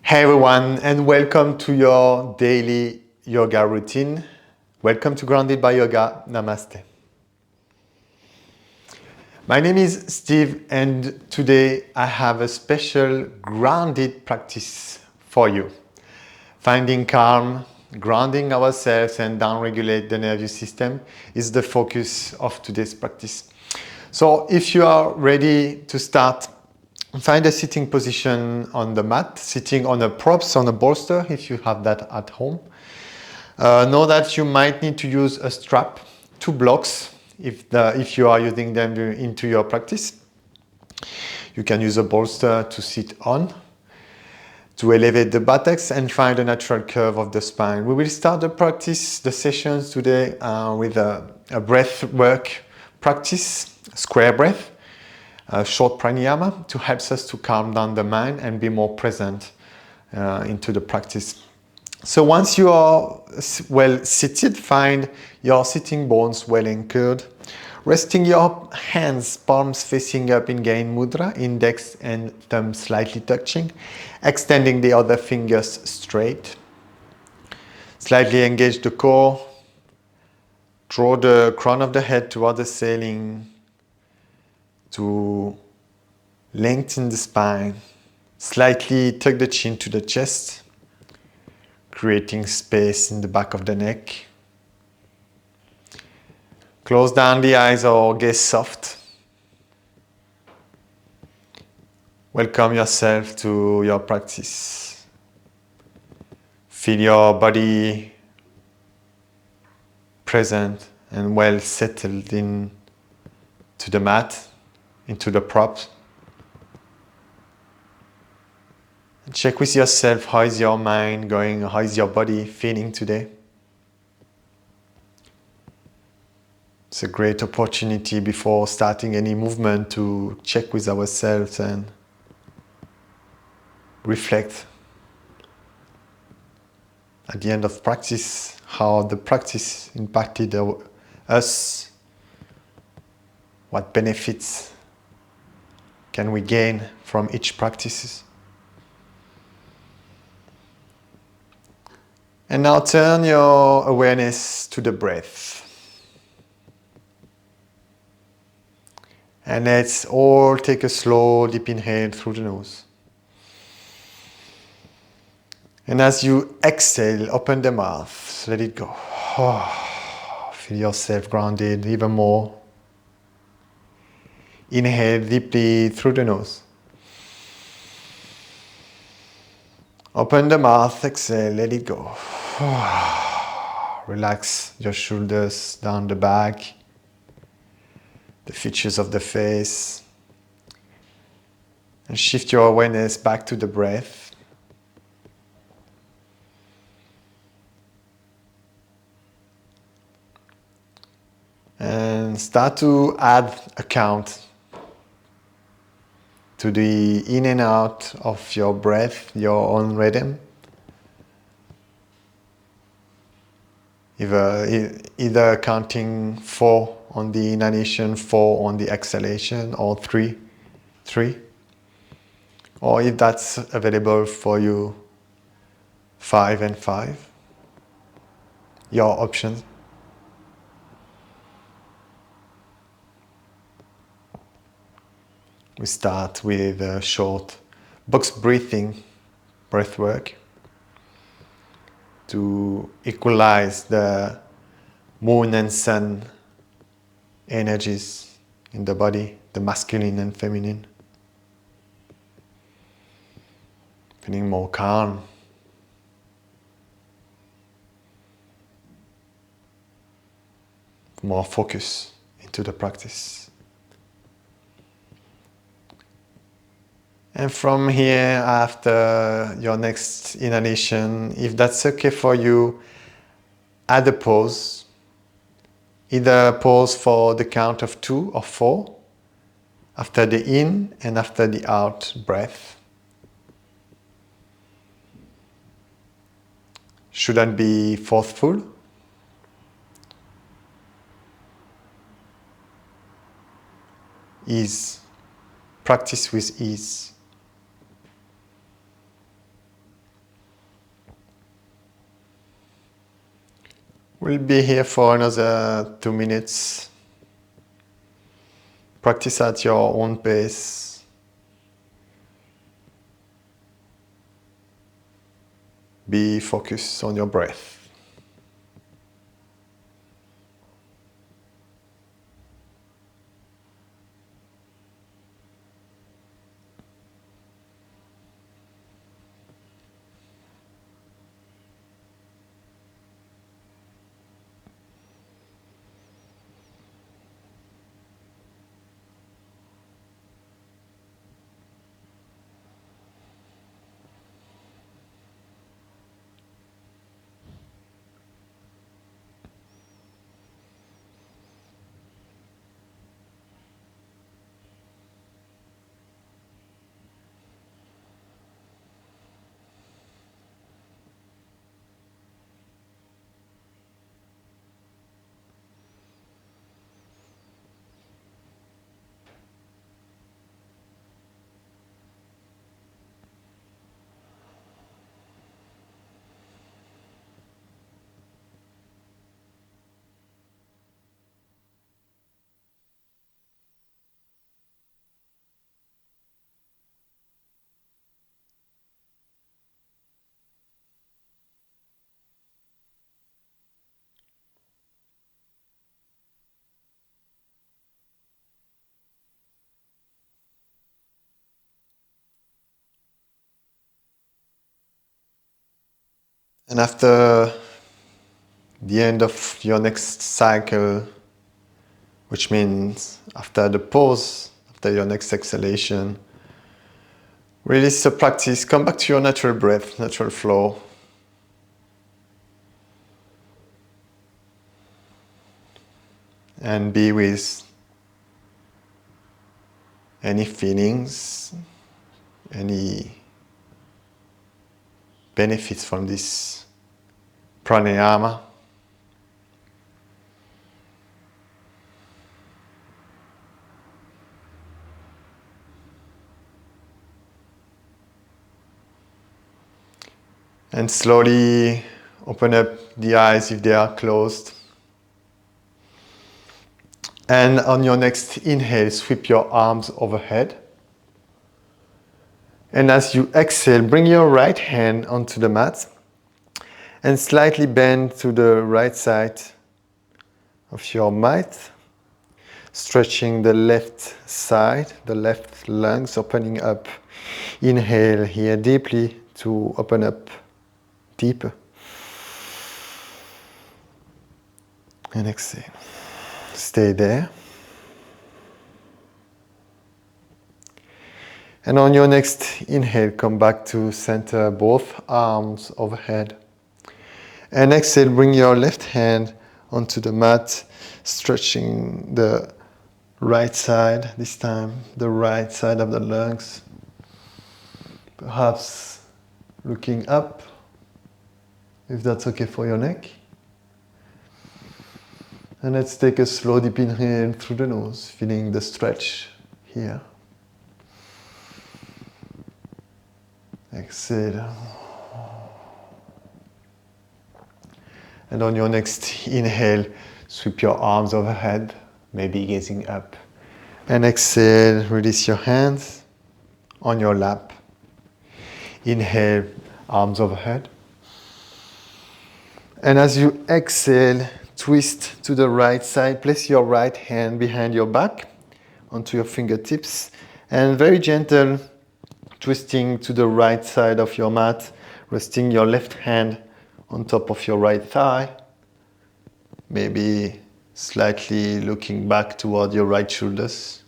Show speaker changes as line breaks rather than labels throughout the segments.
Hey everyone, and welcome to your daily yoga routine. Welcome to Grounded by Yoga. Namaste. My name is Steve, and today I have a special grounded practice for you. Finding calm, grounding ourselves, and down-regulate the nervous system is the focus of today's practice. So if you are ready to start, find a sitting position on the mat, sitting on a props, on a bolster if you have that at home. Know that you might need to use a strap, 2 blocks, if you are using them into your practice. You can use a bolster to sit on, to elevate the buttocks and find a natural curve of the spine. We will start the sessions today with a breath work practice, square breath, a short pranayama to help us to calm down the mind and be more present into the practice. So once you are well seated, find your sitting bones well anchored. Resting your hands, palms facing up in Gain Mudra, index and thumb slightly touching. Extending the other fingers straight. Slightly engage the core. Draw the crown of the head toward the ceiling to lengthen the spine. Slightly tuck the chin to the chest, creating space in the back of the neck. Close down the eyes or gaze soft. Welcome yourself to your practice. Feel your body present and well settled in to the mat, into the props. Check with yourself, how is your mind going? How is your body feeling today? It's a great opportunity before starting any movement to check with ourselves and reflect at the end of practice how the practice impacted us, what benefits can we gain from each practice. And now turn your awareness to the breath. And let's all take a slow, deep inhale through the nose. And as you exhale, open the mouth, let it go. Feel yourself grounded even more. Inhale deeply through the nose. Open the mouth, exhale, let it go. Relax your shoulders down the back, the features of the face, and shift your awareness back to the breath. And start to add a count to the in and out of your breath, your own rhythm. Either counting 4 on the inhalation, 4 on the exhalation, or 3. Or if that's available for you, 5 and 5. Your options. We start with a short box breathing breath work to equalize the moon and sun energies in the body, the masculine and feminine. Feeling more calm. More focus into the practice. And from here, after your next inhalation, if that's okay for you, add a pause. Either pause for the count of 2 or 4, after the in and after the out breath. Shouldn't be forceful. Ease. Practice with ease. We'll be here for another 2 minutes. Practice at your own pace. Be focused on your breath. And after the end of your next cycle, which means after the pause, after your next exhalation, release the practice, come back to your natural breath, natural flow. And be with any feelings, any benefits from this pranayama. And slowly open up the eyes if they are closed. And on your next inhale, sweep your arms overhead. And as you exhale, bring your right hand onto the mat and slightly bend to the right side of your mat, stretching the left side, the left lungs, opening up. Inhale here deeply to open up deeper. And exhale. Stay there. And on your next inhale, come back to center, both arms overhead. And exhale, bring your left hand onto the mat, stretching the right side, this time the right side of the lungs. Perhaps looking up, if that's okay for your neck. And let's take a slow deep inhale through the nose, feeling the stretch here. Exhale. And on your next inhale, sweep your arms overhead, maybe gazing up. And exhale, release your hands on your lap. Inhale, arms overhead. And as you exhale, twist to the right side. Place your right hand behind your back onto your fingertips. And very gentle, twisting to the right side of your mat, resting your left hand on top of your right thigh. Maybe slightly looking back toward your right shoulders.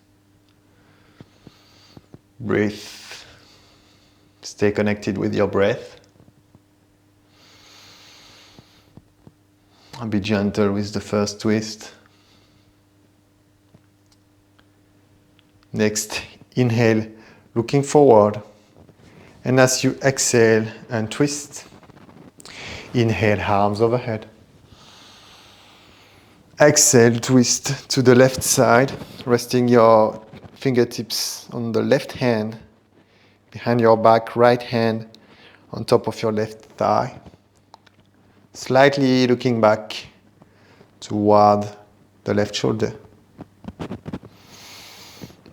Breathe. Stay connected with your breath. And be gentle with the first twist. Next, inhale, looking forward. And as you exhale and twist, inhale, arms overhead. Exhale, twist to the left side, resting your fingertips on the left hand, behind your back, right hand on top of your left thigh. Slightly looking back toward the left shoulder.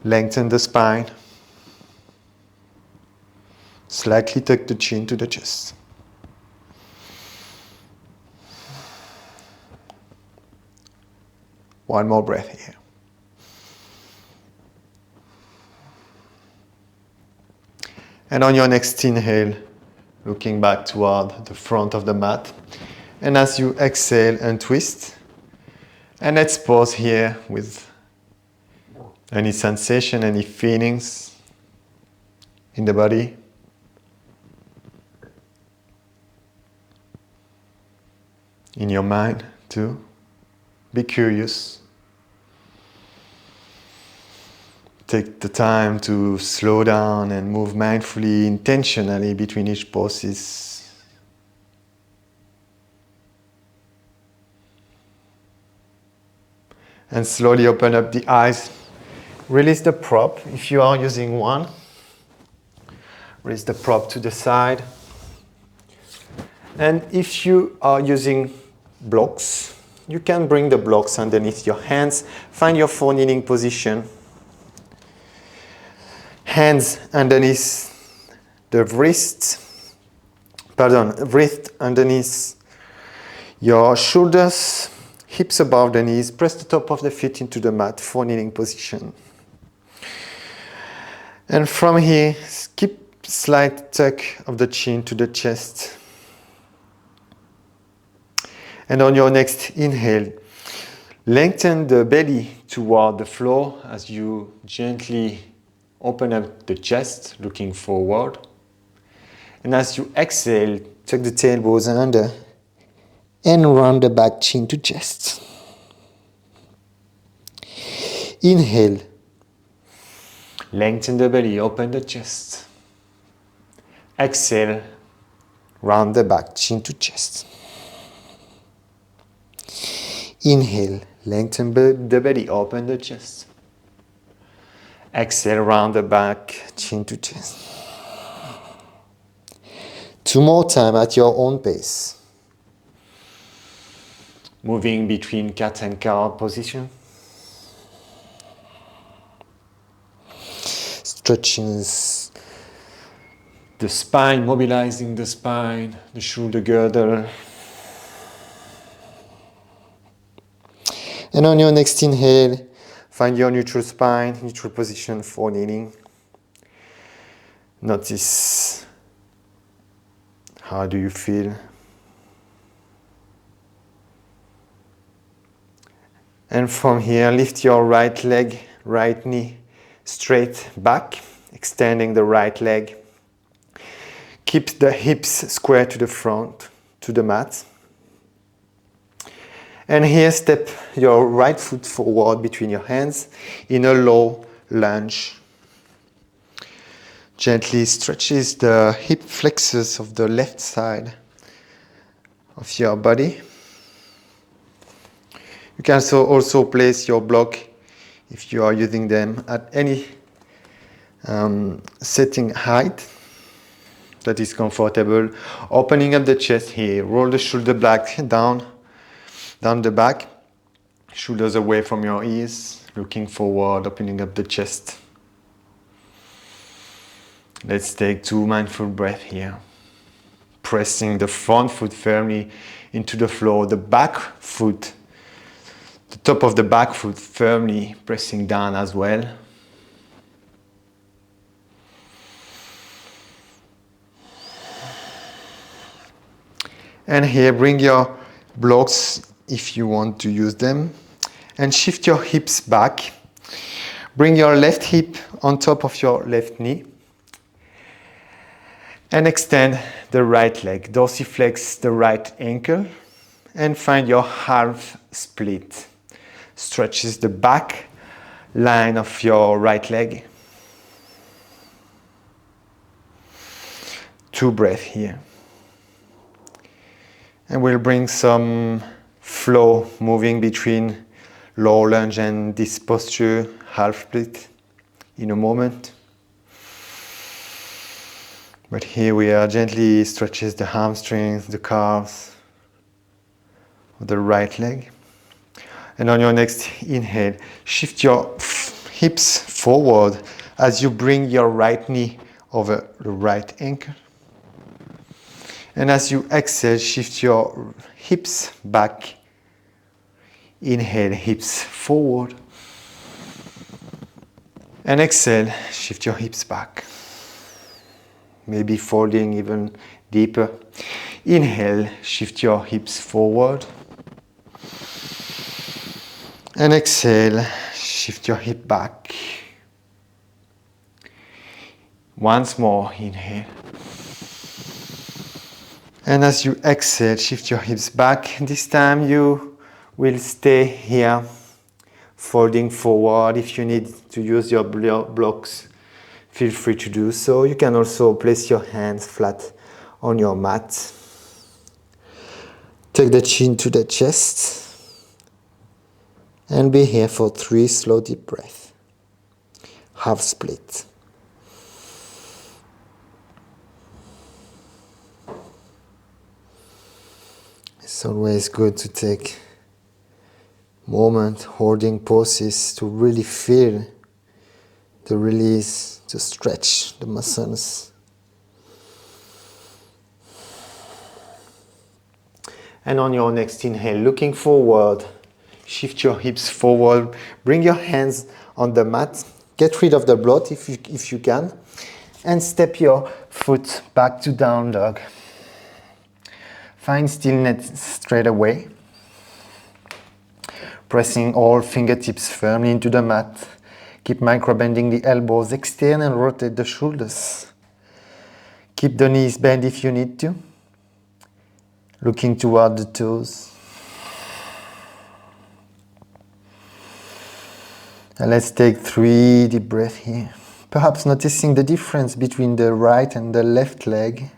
Lengthen the spine. Slightly tuck the chin to the chest. One more breath here. And on your next inhale, looking back toward the front of the mat. And as you exhale, untwist. And let's pause here with any sensation, any feelings in the body. In your mind too. Be curious. Take the time to slow down and move mindfully, intentionally between each poses. And slowly open up the eyes. Release the prop if you are using one. Release the prop to the side. And if you are using blocks, you can bring the blocks underneath your hands. Find your full kneeling position. Hands underneath the wrist underneath your shoulders, hips above the knees. Press the top of the feet into the mat for kneeling position. And from here, keep slight tuck of the chin to the chest. And on your next inhale, lengthen the belly toward the floor as you gently open up the chest, looking forward. And as you exhale, tuck the tailbones under and round the back, chin to chest. Inhale. Lengthen the belly, open the chest. Exhale, round the back, chin to chest. Inhale, lengthen the belly, open the chest. Exhale, round the back, chin to chest. Two more times at your own pace. Moving between cat and cow position. Stretching the spine, mobilizing the spine, the shoulder girdle. And on your next inhale, find your neutral spine, neutral position for kneeling. Notice how do you feel. And from here, lift your right leg, right knee straight back, extending the right leg. Keep the hips square to the front, to the mat. And here, step your right foot forward between your hands in a low lunge. Gently stretches the hip flexors of the left side of your body. You can also place your block, if you are using them, at any setting height that is comfortable. Opening up the chest here, roll the shoulder back down the back, shoulders away from your ears, looking forward, opening up the chest. Let's take 2 mindful breaths here. Pressing the front foot firmly into the floor, the back foot, the top of the back foot firmly pressing down as well. And here, bring your blocks if you want to use them, and shift your hips back. Bring your left hip on top of your left knee and extend the right leg. Dorsiflex the right ankle and find your half split. Stretches the back line of your right leg. 2 breaths here. And we'll bring some flow moving between low lunge and this posture, half split, in a moment. But here we are, gently stretches the hamstrings, the calves of the right leg. And on your next inhale, shift your hips forward as you bring your right knee over the right ankle. And as you exhale, shift your hips back. Inhale, hips forward. And exhale, shift your hips back. Maybe folding even deeper. Inhale, shift your hips forward. And exhale, shift your hip back. Once more, inhale. And as you exhale, shift your hips back. This time you will stay here, folding forward. If you need to use your blocks, feel free to do so. You can also place your hands flat on your mat. Take the chin to the chest. And be here for 3 slow deep breaths. Half split. It's always good to take a moment holding poses to really feel the release, to stretch the muscles. And on your next inhale, looking forward, shift your hips forward, bring your hands on the mat, get rid of the bloat if you can, and step your foot back to down dog. Find stillness straight away. Pressing all fingertips firmly into the mat. Keep micro-bending the elbows, extend and rotate the shoulders. Keep the knees bent if you need to. Looking toward the toes. And let's take 3 deep breaths here. Perhaps noticing the difference between the right and the left leg.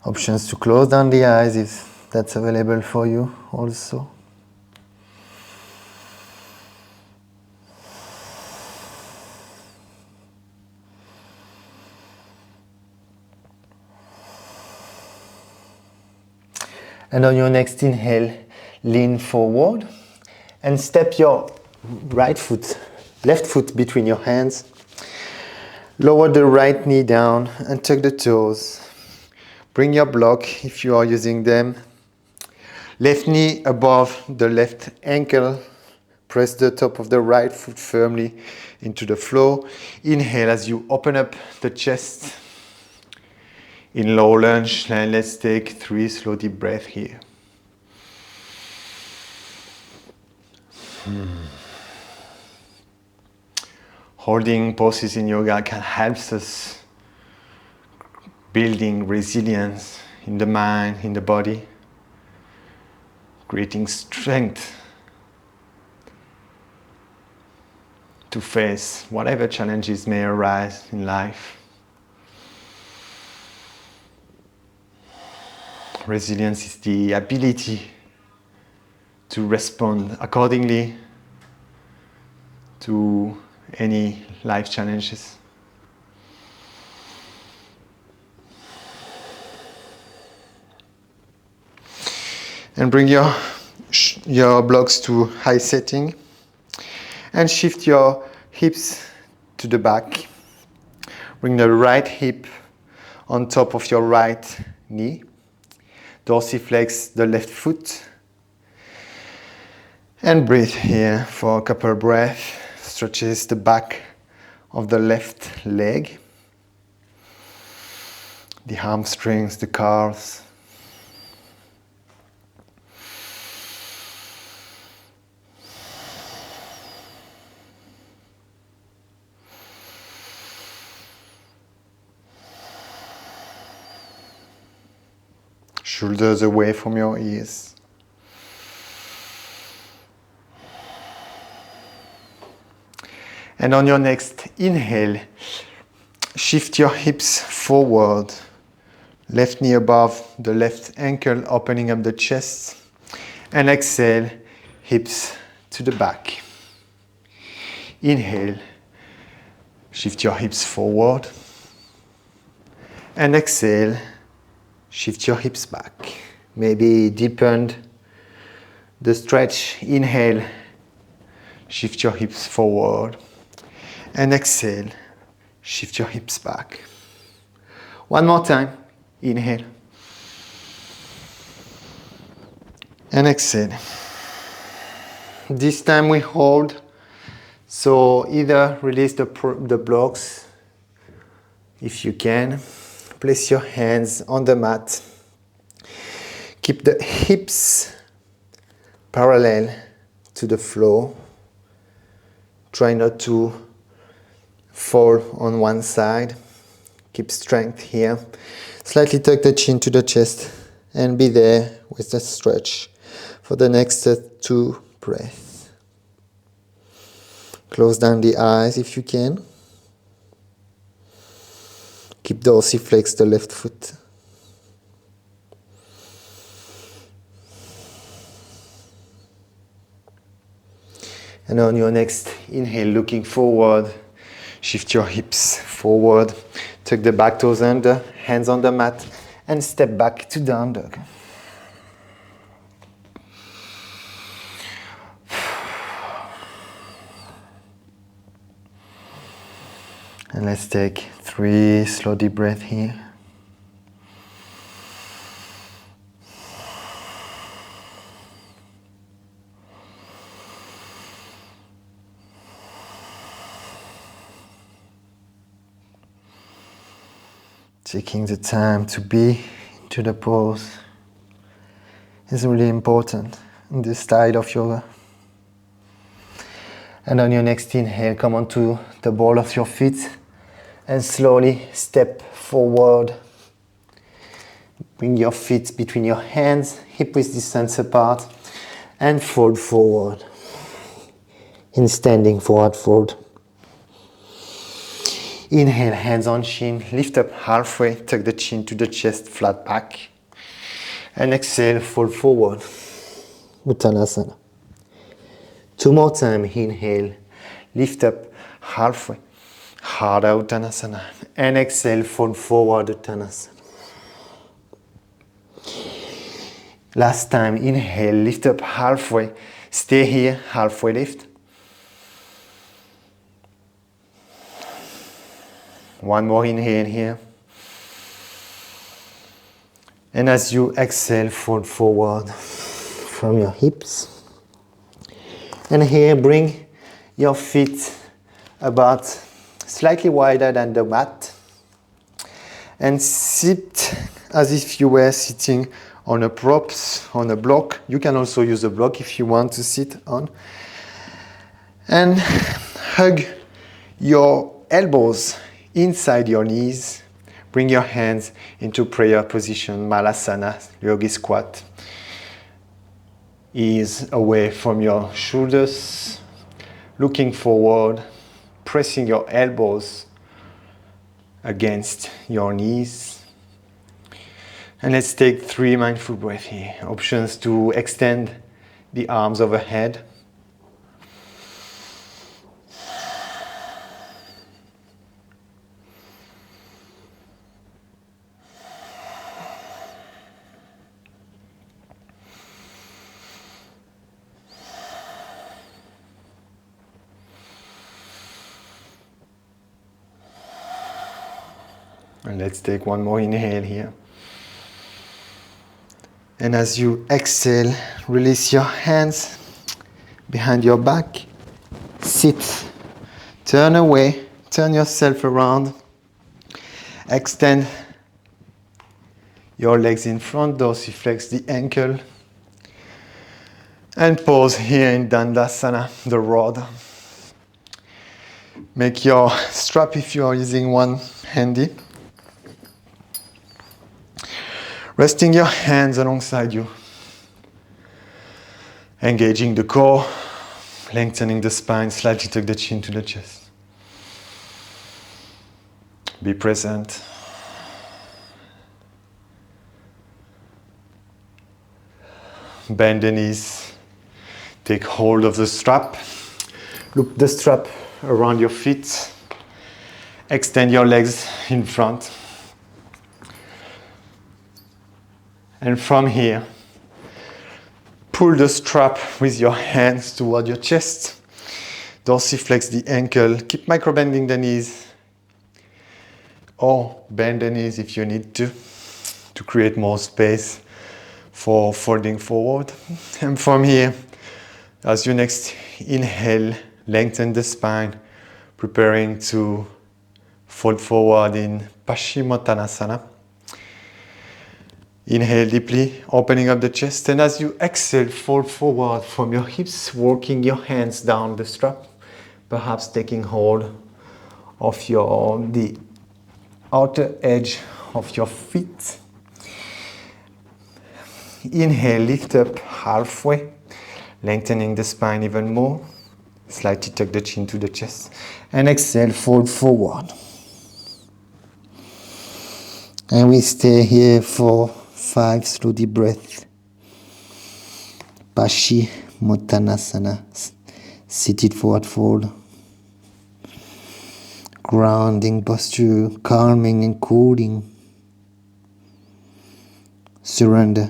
Options to close down the eyes if that's available for you also. And on your next inhale, lean forward and step your left foot between your hands. Lower the right knee down and tuck the toes. Bring your block if you are using them. Left knee above the left ankle. Press the top of the right foot firmly into the floor. Inhale as you open up the chest. In low lunge, and let's take 3 slow deep breaths here. Holding poses in yoga can help us building resilience in the mind, in the body, creating strength to face whatever challenges may arise in life. Resilience is the ability to respond accordingly to any life challenges. And bring your blocks to high setting and shift your hips to the back. Bring the right hip on top of your right knee. Dorsiflex the left foot. And breathe here for a couple of breaths. Stretches the back of the left leg. The hamstrings, the calves. Shoulders away from your ears. And on your next inhale, shift your hips forward. Left knee above the left ankle, opening up the chest. And exhale, hips to the back. Inhale, shift your hips forward. And exhale, shift your hips back. Maybe deepen the stretch. Inhale, shift your hips forward. And exhale, shift your hips back. One more time. Inhale. And exhale. This time we hold. So either release the blocks if you can. Place your hands on the mat. Keep the hips parallel to the floor. Try not to fall on one side. Keep strength here. Slightly tuck the chin to the chest and be there with the stretch for the next 2 breaths. Close down the eyes if you can. Keep dorsiflex the left foot. And on your next inhale, looking forward, shift your hips forward, tuck the back toes under, hands on the mat, and step back to down dog. And let's take 3 slow deep breaths here. Taking the time to be into the pose is really important in this style of yoga. And on your next inhale, come onto the ball of your feet and slowly step forward. Bring your feet between your hands, hip width distance apart, and fold forward. In standing forward fold. Inhale, hands on chin, lift up halfway, tuck the chin to the chest, flat back. And exhale, fold forward. Uttanasana. 2 more times, inhale, lift up halfway, Hardha Uttanasana. And exhale, fold forward, Uttanasana. Last time, inhale, lift up halfway, stay here, halfway lift. One more inhale here. And as you exhale, fold forward from your hips. And here, bring your feet about slightly wider than the mat. And sit as if you were sitting on a props, on a block. You can also use a block if you want to sit on. And hug your elbows inside your knees. Bring your hands into prayer position, Malasana, Yogi squat. Ease away from your shoulders, looking forward, pressing your elbows against your knees. And let's take 3 mindful breaths here. Options to extend the arms overhead. And let's take 1 more inhale here. And as you exhale, release your hands behind your back. Sit. Turn away. Turn yourself around. Extend your legs in front, dorsiflex the ankle. And pause here in Dandasana, the rod. Make your strap, if you are using one, handy. Resting your hands alongside you. Engaging the core, lengthening the spine, slightly tuck the chin to the chest. Be present. Bend the knees. Take hold of the strap. Loop the strap around your feet. Extend your legs in front. And from here, pull the strap with your hands toward your chest. Dorsiflex the ankle. Keep micro-bending the knees. Or bend the knees if you need to create more space for folding forward. And from here, as you next inhale, lengthen the spine, preparing to fold forward in Paschimottanasana. Inhale deeply, opening up the chest, and as you exhale, fold forward from your hips, working your hands down the strap, perhaps taking hold of the outer edge of your feet. Inhale, lift up halfway, lengthening the spine even more. Slightly tuck the chin to the chest. And exhale, fold forward. And we stay here for 5 slow deep breaths. Paschimottanasana, seated forward fold. Grounding posture, calming and cooling. Surrender.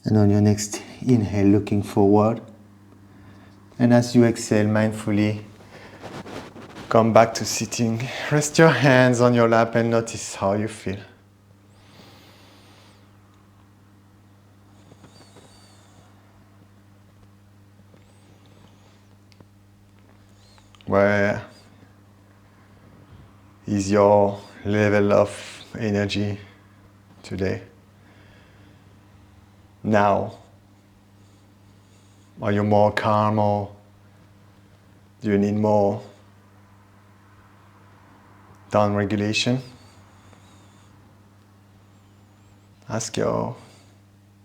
And on your next inhale, looking forward. And as you exhale, mindfully come back to sitting. Rest your hands on your lap and notice how you feel. Where is your level of energy today? Now? Are you more calm, or do you need more down regulation? Ask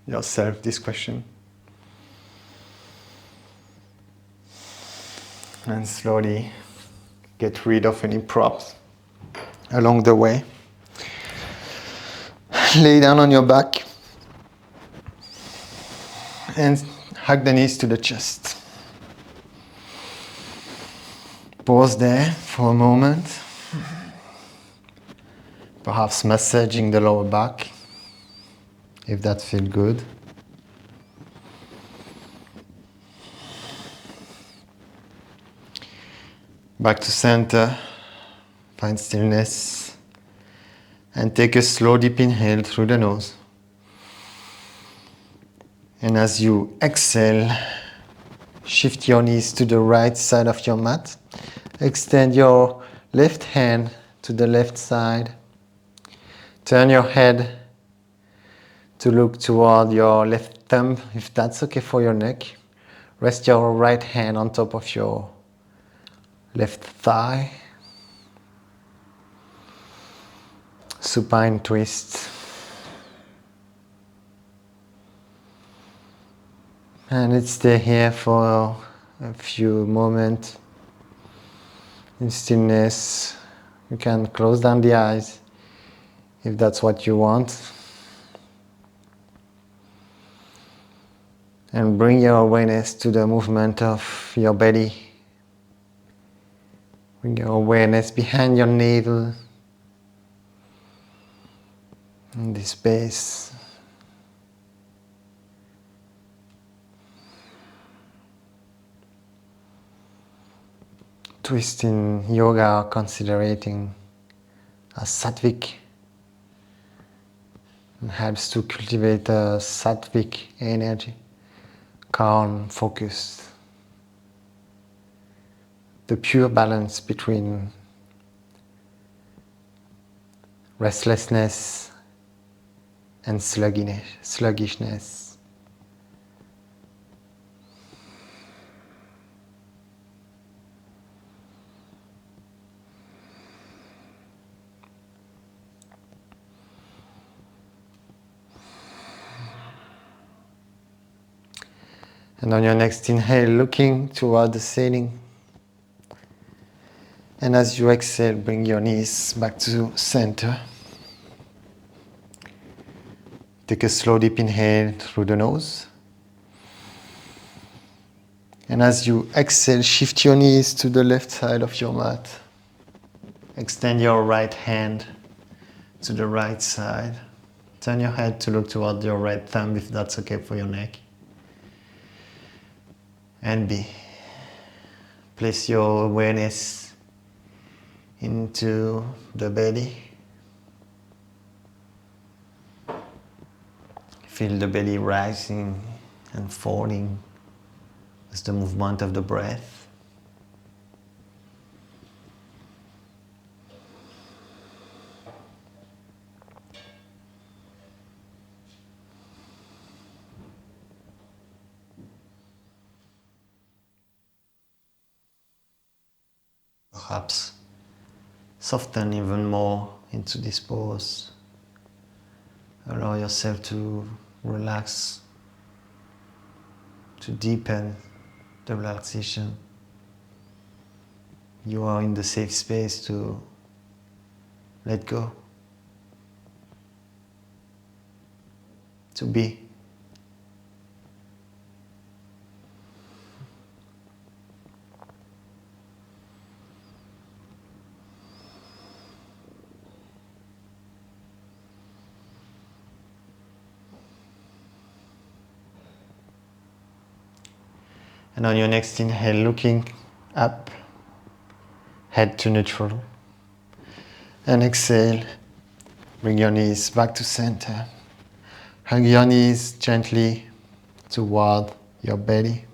yourself this question. And slowly get rid of any props along the way. Lay down on your back and hug the knees to the chest. Pause there for a moment. Perhaps massaging the lower back, if that feels good. Back to center. Find stillness. And take a slow deep inhale through the nose. And as you exhale, shift your knees to the right side of your mat. Extend your left hand to the left side. Turn your head to look toward your left thumb, if that's okay for your neck. Rest your right hand on top of your left thigh. Supine twist. And let's stay here for a few moments in stillness. You can close down the eyes if that's what you want. And bring your awareness to the movement of your belly. Bring your awareness behind your navel, in this space. Twist in yoga are considering as sattvic, and helps to cultivate a sattvic energy, calm, focused, the pure balance between restlessness and sluggishness. And on your next inhale, looking toward the ceiling. And as you exhale, bring your knees back to center. Take a slow deep inhale through the nose. And as you exhale, shift your knees to the left side of your mat. Extend your right hand to the right side. Turn your head to look toward your right thumb if that's okay for your neck. And be. Place your awareness into the belly. Feel the belly rising and falling with the movement of the breath. Perhaps soften even more into this pose. Allow yourself to relax, to deepen the relaxation. You are in the safe space to let go, to be. And on your next inhale, looking up, head to neutral. And exhale, bring your knees back to center. Hug your knees gently toward your belly.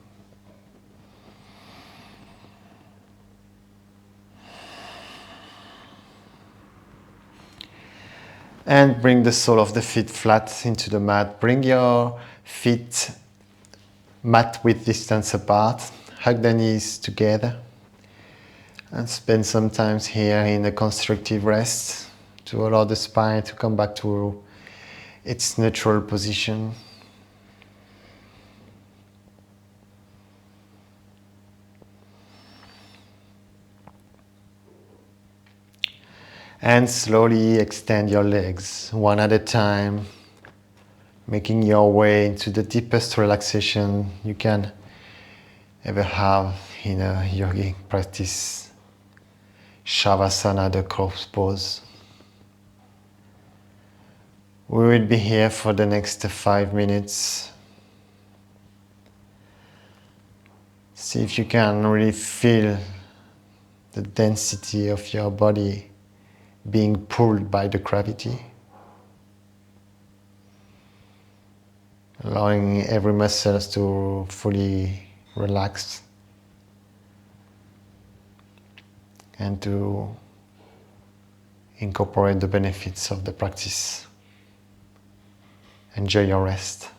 And bring the sole of the feet flat into the mat. Bring your feet mat width distance apart. Hug the knees together. And spend some time here in a constructive rest to allow the spine to come back to its neutral position. And slowly extend your legs one at a time, making your way into the deepest relaxation you can ever have in a yogic practice. Shavasana, the corpse pose. We will be here for the next 5 minutes. See if you can really feel the density of your body being pulled by the gravity. Allowing every muscle to fully relax and to incorporate the benefits of the practice. Enjoy your rest.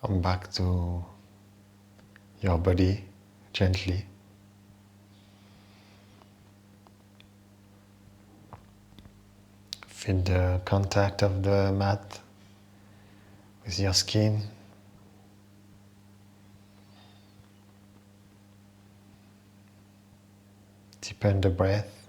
Come back to your body gently. Feel the contact of the mat with your skin. Deepen the breath.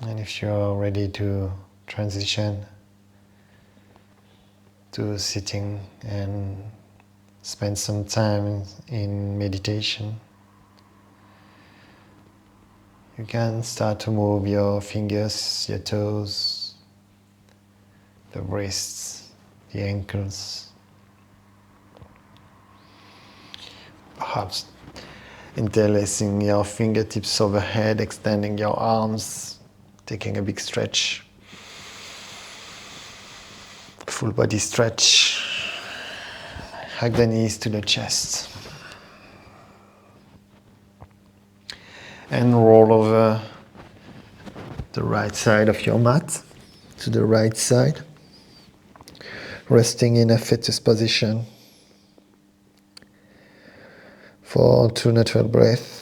And if you're ready to transition to sitting and spend some time in meditation, you can start to move your fingers, your toes, the wrists, the ankles. Perhaps interlacing your fingertips overhead, extending your arms, taking a big stretch. Full body stretch. Hug the knees to the chest. And roll over the right side of your mat to the right side, resting in a fetus position for 2 natural breaths.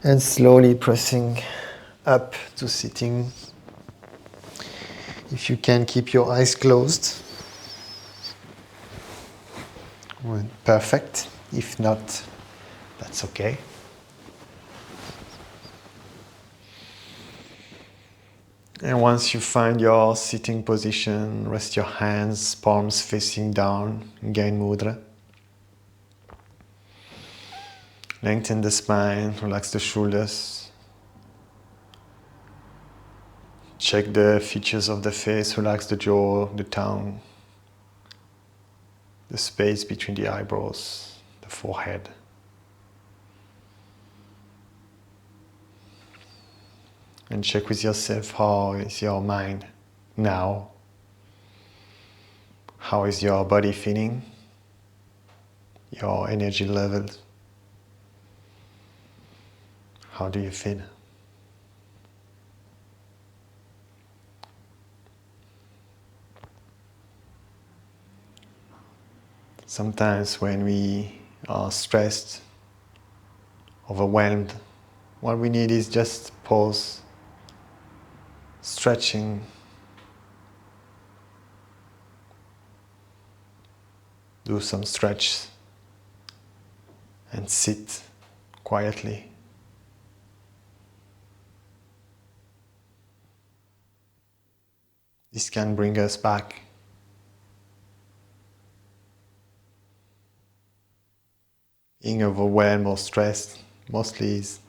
And slowly pressing up to sitting. If you can, keep your eyes closed. Well, perfect. If not, that's okay. And once you find your sitting position, rest your hands, palms facing down, Gain Mudra. Lengthen the spine, relax the shoulders. Check the features of the face, relax the jaw, the tongue, the space between the eyebrows, the forehead. And check with yourself, how is your mind now? How is your body feeling? Your energy levels? How do you feel? Sometimes when we are stressed, overwhelmed, what we need is just pause, stretching, do some stretch and sit quietly. This can bring us back. Being overwhelmed or stressed mostly is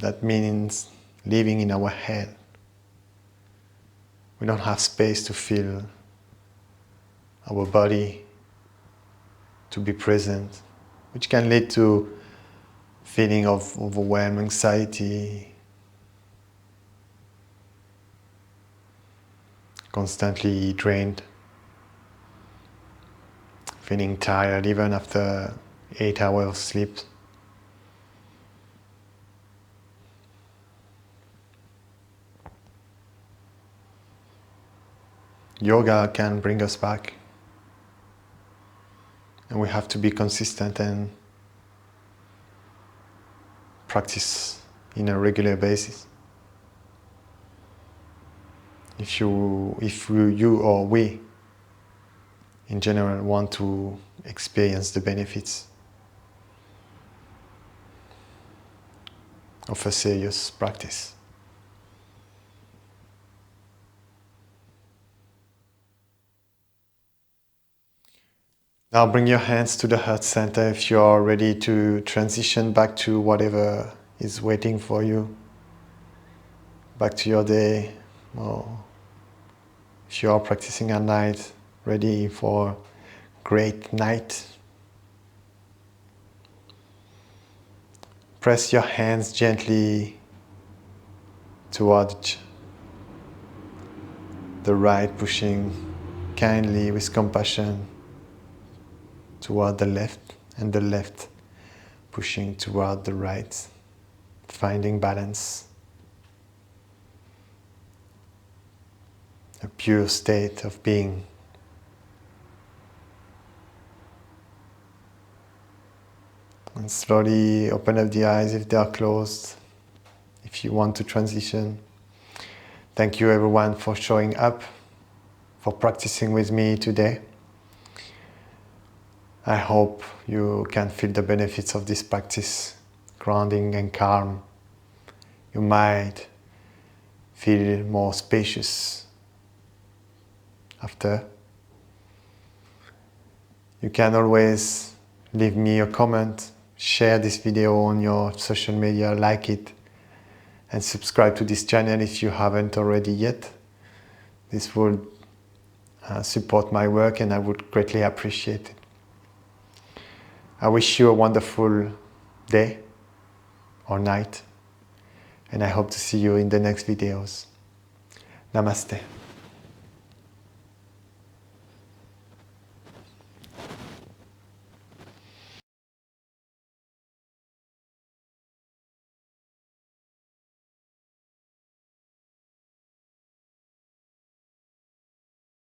that means living in our head. We don't have space to feel our body, to be present, which can lead to feeling of overwhelm, anxiety, constantly drained, feeling tired even after 8 hours of sleep. Yoga can bring us back, and we have to be consistent and practice in a regular basis. If you or we in general want to experience the benefits of a serious practice. Now bring your hands to the heart center if you are ready to transition back to whatever is waiting for you, back to your day, or if you are practicing at night, ready for a great night. Press your hands gently towards the right, pushing kindly with compassion toward the left and the left pushing toward the right, finding balance. A pure state of being. And slowly open up the eyes if they are closed, if you want to transition. Thank you everyone for showing up, for practicing with me today. I hope you can feel the benefits of this practice, grounding and calm. You might feel more spacious after. You can always leave me a comment, share this video on your social media, like it, and subscribe to this channel if you haven't already yet. This would support my work and I would greatly appreciate it. I wish you a wonderful day or night, and I hope to see you in the next videos. Namaste.